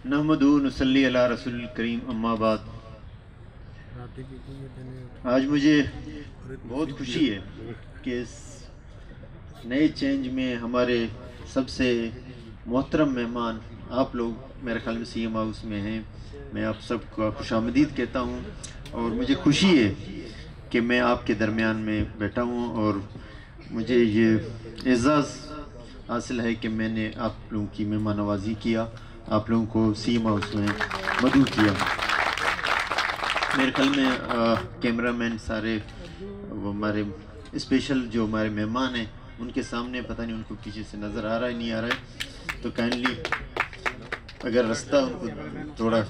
نحمدو نصلی علی رسول کریم اما بعد. آج مجھے بہت خوشی ہے کہ اس نئے چینج میں ہمارے سب سے محترم مہمان آپ لوگ میرے خیال میں سی ایم ہاؤس میں ہیں. میں آپ سب کو خوش آمدید کہتا ہوں اور مجھے خوشی ہے کہ میں آپ کے درمیان میں بیٹھا ہوں اور مجھے یہ اعزاز حاصل ہے کہ میں نے آپ لوگوں کی مہمان نوازی کیا، آپ لوگوں کو سی ایم ہاؤس میں مدعو کیا. میرے خیال میں کیمرہ مین سارے وہ ہمارے اسپیشل جو ہمارے مہمان ہیں ان کے سامنے پتہ نہیں ان کو پیچھے سے نظر آ رہا ہے نہیں آ رہا ہے، تو کائنڈلی اگر رستہ ان کو تھوڑا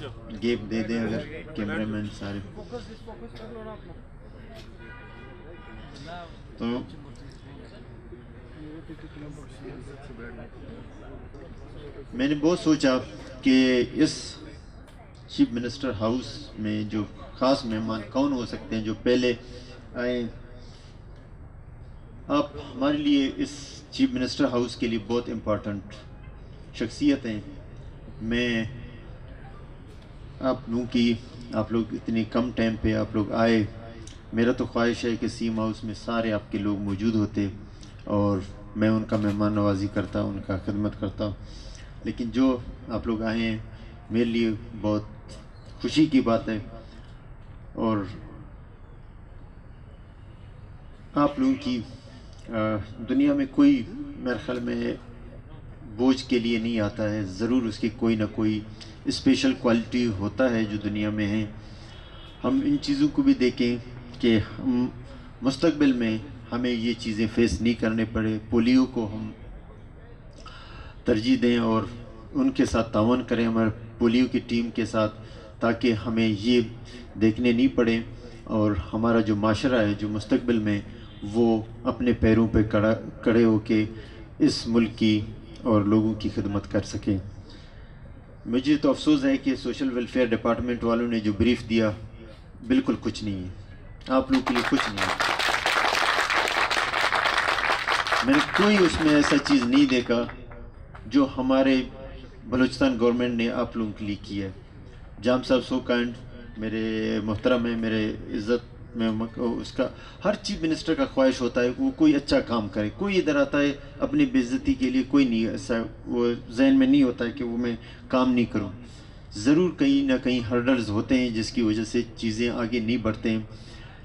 گیپ دے دیں اگر کیمرہ مین سارے. تو میں نے بہت سوچا کہ اس چیف منسٹر ہاؤس میں جو خاص مہمان کون ہو سکتے ہیں جو پہلے آئے. آپ ہمارے لیے اس چیف منسٹر ہاؤس کے لیے بہت امپورٹنٹ شخصیت ہیں. میں آپ لوگ اتنی کم ٹائم پہ آپ لوگ آئے. میرا تو خواہش ہے کہ سی ایم ہاؤس میں سارے آپ کے لوگ موجود ہوتے اور میں ان کا مہمان نوازی کرتا، ان کا خدمت کرتا، لیکن جو آپ لوگ آئے ہیں میرے لیے بہت خوشی کی بات ہے. اور آپ لوگوں کی دنیا میں کوئی میرے خیال میں بوجھ کے لیے نہیں آتا ہے، ضرور اس کی کوئی نہ کوئی اسپیشل کوالٹی ہوتا ہے جو دنیا میں ہے. ہم ان چیزوں کو بھی دیکھیں کہ ہم مستقبل میں ہمیں یہ چیزیں فیس نہیں کرنے پڑے. پولیو کو ہم ترجیح دیں اور ان کے ساتھ تعاون کریں ہمارے پولیو کی ٹیم کے ساتھ، تاکہ ہمیں یہ دیکھنے نہیں پڑے اور ہمارا جو معاشرہ ہے جو مستقبل میں وہ اپنے پیروں پہ کھڑے ہو کے اس ملک کی اور لوگوں کی خدمت کر سکیں. مجھے تو افسوس ہے کہ سوشل ویلفیئر ڈپارٹمنٹ والوں نے جو بریف دیا بالکل کچھ نہیں ہے، آپ لوگوں کے لیے کچھ نہیں ہے. میں نے کوئی اس میں ایسا چیز نہیں دیکھا جو ہمارے بلوچستان گورنمنٹ نے آپ لوگوں کے لیے کیا ہے. جام صاحب سو کائنڈ میرے محترم ہیں، میرے عزت میں اس کا ہر چیف منسٹر کا خواہش ہوتا ہے کہ وہ کوئی اچھا کام کرے. کوئی ادھر آتا ہے اپنی بے عزتی کے لیے، کوئی نہیں ایسا وہ ذہن میں نہیں ہوتا ہے کہ وہ میں کام نہیں کروں. ضرور کہیں نہ کہیں ہرڈلز ہوتے ہیں جس کی وجہ سے چیزیں آگے نہیں بڑھتے ہیں،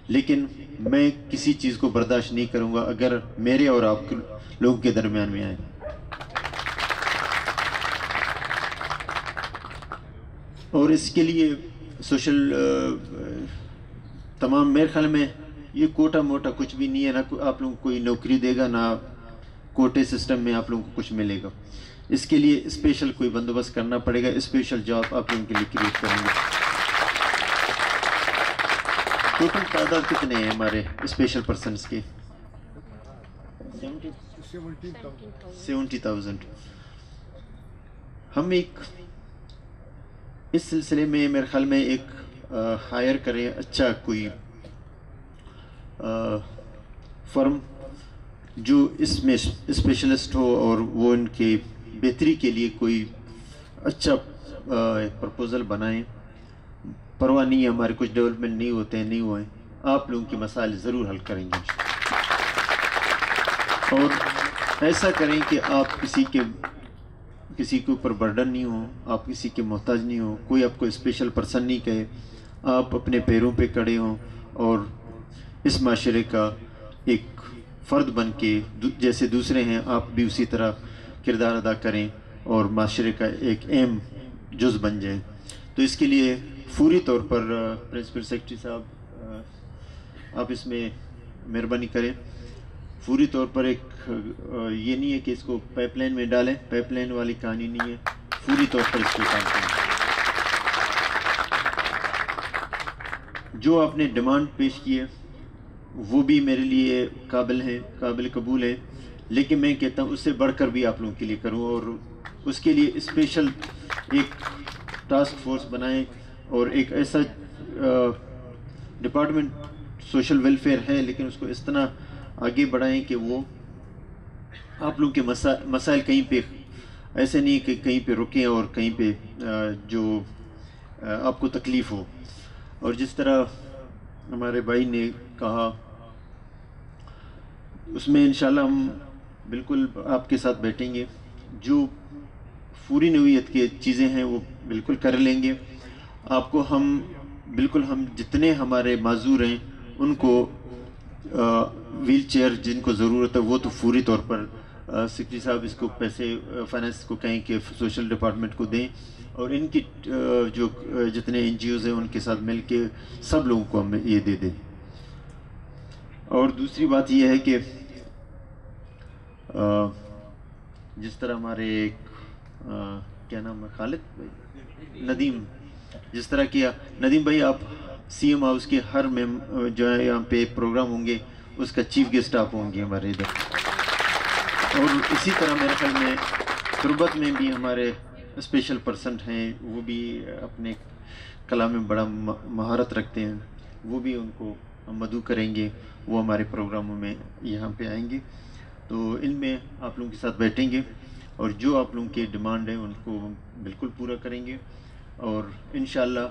لیکن میں کسی چیز کو برداشت نہیں کروں گا اگر میرے اور آپ کے لوگوں کے درمیان میں آئے. اور اس کے لیے سوشل تمام میرے خیال میں یہ کوٹا موٹا کچھ بھی نہیں ہے، نہ آپ لوگوں کو کوئی نوکری دے گا، نہ کوٹے سسٹم میں آپ لوگوں کو کچھ ملے گا. اس کے لیے اسپیشل کوئی بندوبست کرنا پڑے گا، اسپیشل جاب آپ لوگوں کے لیے کریٹ کریں گے. ٹوٹل تعداد کتنے ہیں ہمارے اسپیشل پرسنس کے؟ 70,000. ہم ایک اس سلسلے میں میرے خیال میں ایک ہائر کریں اچھا کوئی فرم جو اس میں اسپیشلسٹ ہو اور وہ ان کے بہتری کے لیے کوئی اچھا پرپوزل بنائیں. پرواہ نہیں ہے ہمارے کچھ ڈیولپمنٹ نہیں ہوتے ہیں، نہیں ہوئے، آپ لوگوں کی مسائل ضرور حل کریں گے. اور ایسا کریں کہ آپ کسی کے اوپر برڈن نہیں ہو، آپ کسی کے محتاج نہیں ہو، کوئی آپ کو اسپیشل پرسن نہیں کہے، آپ اپنے پیروں پہ کھڑے ہوں اور اس معاشرے کا ایک فرد بن کے جیسے دوسرے ہیں آپ بھی اسی طرح کردار ادا کریں اور معاشرے کا ایک اہم جز بن جائیں. تو اس کے لیے فوری طور پر پرنسپل سیکرٹری صاحب آپ اس میں مہربانی کریں. فوری طور پر ایک یہ نہیں ہے کہ اس کو پائپ لائن میں ڈالیں، پائپ لائن والی کہانی نہیں ہے، فوری طور پر اس کو کام کریں. جو آپ نے ڈیمانڈ پیش کی ہے وہ بھی میرے لیے قابل قبول ہے، لیکن میں کہتا ہوں اس سے بڑھ کر بھی آپ لوگوں کے لیے کروں اور اس کے لیے اسپیشل ایک ٹاسک فورس بنائیں اور ایک ایسا ڈپارٹمنٹ سوشل ویلفیئر ہے لیکن اس کو اس طرح آگے بڑھائیں کہ وہ آپ لوگوں کے مسائل کہیں پہ ایسے نہیں کہ کہیں پہ رکیں اور کہیں پہ جو آپ کو تکلیف ہو. اور جس طرح ہمارے بھائی نے کہا اس میں انشاءاللہ ہم بالکل آپ کے ساتھ بیٹھیں گے. جو پوری نوعیت کی چیزیں ہیں وہ بالکل کر لیں گے. آپ کو ہم بالکل ہم جتنے ہمارے معذور ہیں ان کو ویل چیئر جن کو ضرورت ہے وہ تو پوری طور پر سیکرٹری صاحب اس کو پیسے فائنانس کو کہیں کہ سوشل ڈپارٹمنٹ کو دیں اور ان کی جو جتنے این جی اوز ہیں ان کے ساتھ مل کے سب لوگوں کو ہم یہ دے دیں. اور دوسری بات یہ ہے کہ جس طرح ہمارے کیا نام ہے خالد بھائی ندیم جس طرح کیا ندیم بھائی آپ سی ایم ہاؤس کے ہر جو ہے یہاں پہ پروگرام ہوں گے اس کا چیف گیسٹ آپ ہوں گے ہمارے ادھر. اور اسی طرح میرے خیال میں تربت میں بھی ہمارے اسپیشل پرسن ہیں وہ بھی اپنے کلام میں بڑا مہارت رکھتے ہیں. وہ بھی ان کو مدعو کریں گے. وہ ہمارے پروگراموں میں یہاں پہ آئیں گے تو ان میں آپ لوگوں کے ساتھ بیٹھیں گے اور جو آپ لوگوں کے ڈیمانڈ ہیں ان کو بالکل پورا کریں گے. اور انشاءاللہ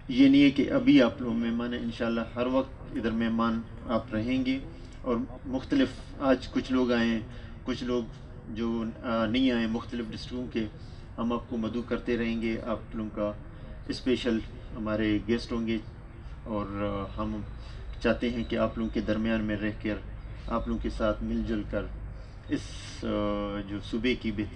یہ نہیں ہے کہ ابھی آپ لوگ مہمان ہیں, انشاءاللہ ہر وقت ادھر مہمان آپ رہیں گے. اور مختلف آج کچھ لوگ آئے ہیں, کچھ لوگ جو نہیں آئے مختلف ڈسٹرکٹوں کے, ہم آپ کو مدعو کرتے رہیں گے. آپ لوگوں کا اسپیشل ہمارے گیسٹ ہوں گے اور ہم چاہتے ہیں کہ آپ لوگوں کے درمیان میں رہ کر آپ لوگوں کے ساتھ مل جل کر اس جو صوبے کی